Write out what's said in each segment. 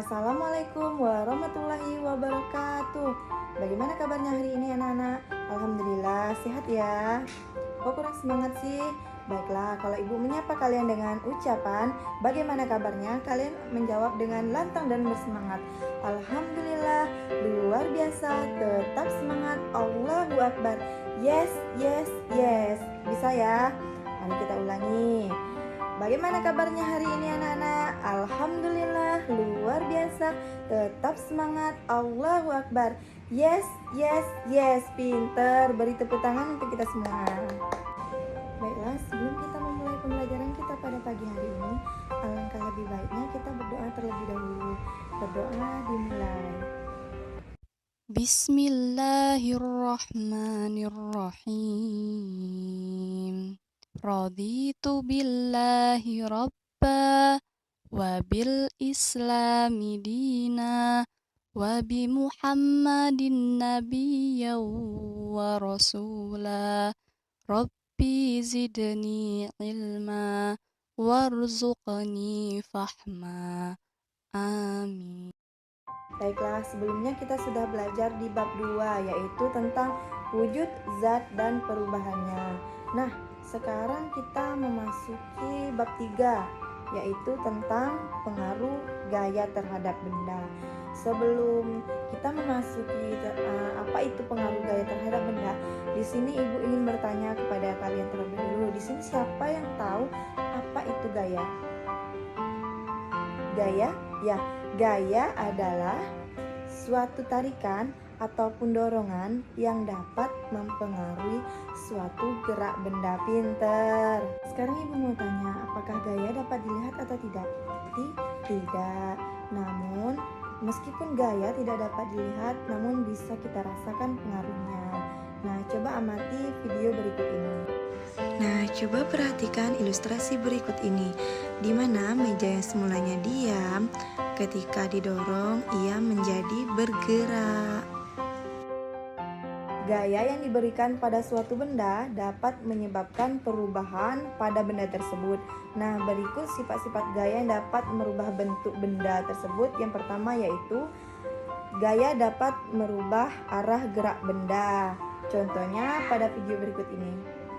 Assalamualaikum warahmatullahi wabarakatuh. Bagaimana kabarnya hari ini anak-anak? Alhamdulillah sehat ya. Kok kurang semangat sih? Baiklah, kalau ibu menyapa kalian dengan ucapan bagaimana kabarnya, kalian menjawab dengan lantang dan bersemangat. Alhamdulillah, luar biasa, tetap semangat, Allahu Akbar. Yes, yes, yes. Bisa ya? Mari kita ulangi. Bagaimana kabarnya hari ini anak-anak? Alhamdulillah, luar biasa, tetap semangat, Allahu Akbar. Yes, yes, yes, pinter. Beri tepuk tangan untuk kita semua. Baiklah, sebelum kita memulai pembelajaran kita pada pagi hari ini, alangkah lebih baiknya kita berdoa terlebih dahulu. Berdoa dimulai. Bismillahirrahmanirrahim. Raditu billahi rabba wa bil islami dina wa bi muhammadin nabiyya wa rasula. Rabbi zidni ilma warzuqni fahma. Amin. Baiklah, sebelumnya kita sudah belajar di bab 2, yaitu tentang wujud, zat, dan perubahannya. Nah, sekarang kita memasuki bab 3, yaitu tentang pengaruh gaya terhadap benda. Sebelum kita memasuki apa itu pengaruh gaya terhadap benda, di sini ibu ingin bertanya kepada kalian terlebih dulu. Di sini siapa yang tahu apa itu gaya? Gaya? Ya, gaya adalah suatu tarikan ataupun dorongan yang dapat mempengaruhi suatu gerak benda. Pinter. Sekarang ibu mau tanya, apakah gaya dapat dilihat atau tidak? Tidak. Namun, meskipun gaya tidak dapat dilihat, namun bisa kita rasakan pengaruhnya. Nah, coba amati video berikut ini. Nah, coba perhatikan ilustrasi berikut ini, di mana meja yang semulanya diam, ketika didorong ia menjadi bergerak. Gaya yang diberikan pada suatu benda dapat menyebabkan perubahan pada benda tersebut. Nah, berikut sifat-sifat gaya yang dapat merubah bentuk benda tersebut. Yang pertama yaitu gaya dapat merubah arah gerak benda. Contohnya pada video berikut ini.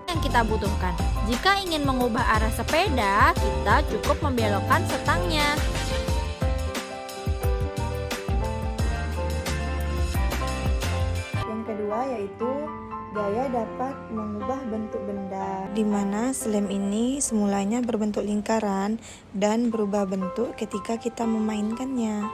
Yang kita butuhkan. Jika ingin mengubah arah sepeda, kita cukup membelokkan setangnya. Yang kedua yaitu gaya dapat mengubah bentuk benda, di mana slem ini semulanya berbentuk lingkaran dan berubah bentuk ketika kita memainkannya.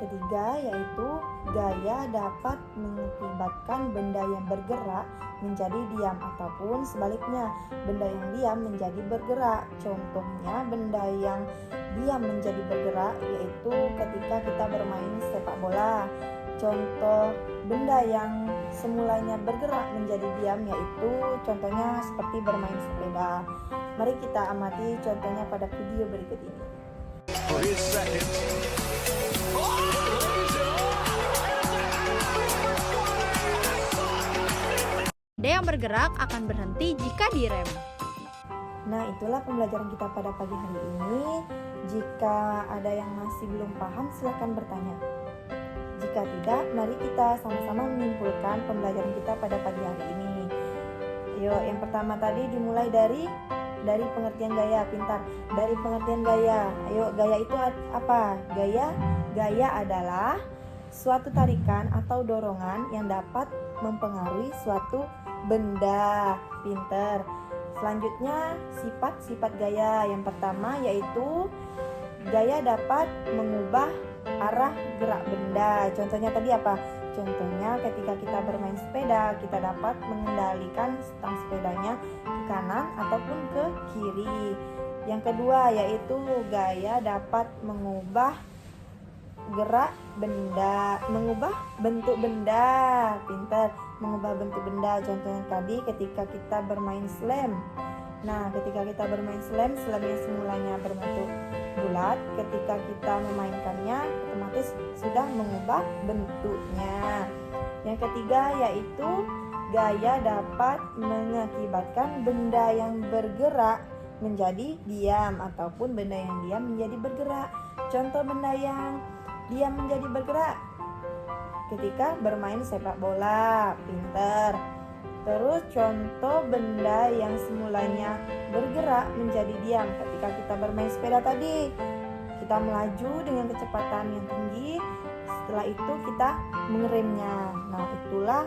Ketiga yaitu gaya dapat mengakibatkan benda yang bergerak menjadi diam ataupun sebaliknya, benda yang diam menjadi bergerak. Contohnya benda yang diam menjadi bergerak yaitu ketika kita bermain sepak bola. Contoh benda yang semulanya bergerak menjadi diam yaitu contohnya seperti bermain sepeda. Mari kita amati contohnya pada video berikut ini. Benda yang bergerak akan berhenti jika direm. Nah, itulah pembelajaran kita pada pagi hari ini. Jika ada yang masih belum paham, silakan bertanya. Jika tidak, mari kita sama-sama menyimpulkan pembelajaran kita pada pagi hari ini. Yuk, yang pertama tadi dimulai dari pengertian gaya. Pintar. Dari pengertian gaya. Ayo, gaya itu apa? Gaya adalah suatu tarikan atau dorongan yang dapat mempengaruhi suatu benda. Pinter. Selanjutnya sifat-sifat gaya. Yang pertama yaitu gaya dapat mengubah arah gerak benda. Contohnya tadi apa? Contohnya ketika kita bermain sepeda, kita dapat mengendalikan stang sepedanya ke kanan ataupun ke kiri. Yang kedua yaitu gaya dapat mengubah gerak benda, mengubah bentuk benda. Pintar. Mengubah bentuk benda. Contohnya tadi ketika kita bermain slam. Nah, ketika kita bermain slam, slamnya semulanya berbentuk bulat, ketika kita memainkannya otomatis sudah mengubah bentuknya. Yang ketiga yaitu gaya dapat mengakibatkan benda yang bergerak menjadi diam, ataupun benda yang diam menjadi bergerak. Contoh benda yang diam menjadi bergerak ketika bermain sepak bola, pinter. Terus contoh benda yang semulanya bergerak menjadi diam ketika kita bermain sepeda tadi. Kita melaju dengan kecepatan yang tinggi, setelah itu kita mengeremnya. Nah, itulah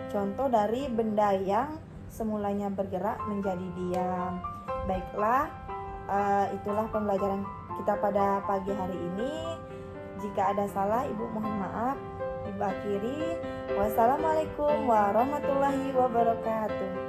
contoh dari benda yang semulanya bergerak menjadi diam. Baiklah, itulah pembelajaran kita pada pagi hari ini. Jika ada salah, Ibu mohon maaf. Ibu akhiri. Wassalamualaikum warahmatullahi wabarakatuh.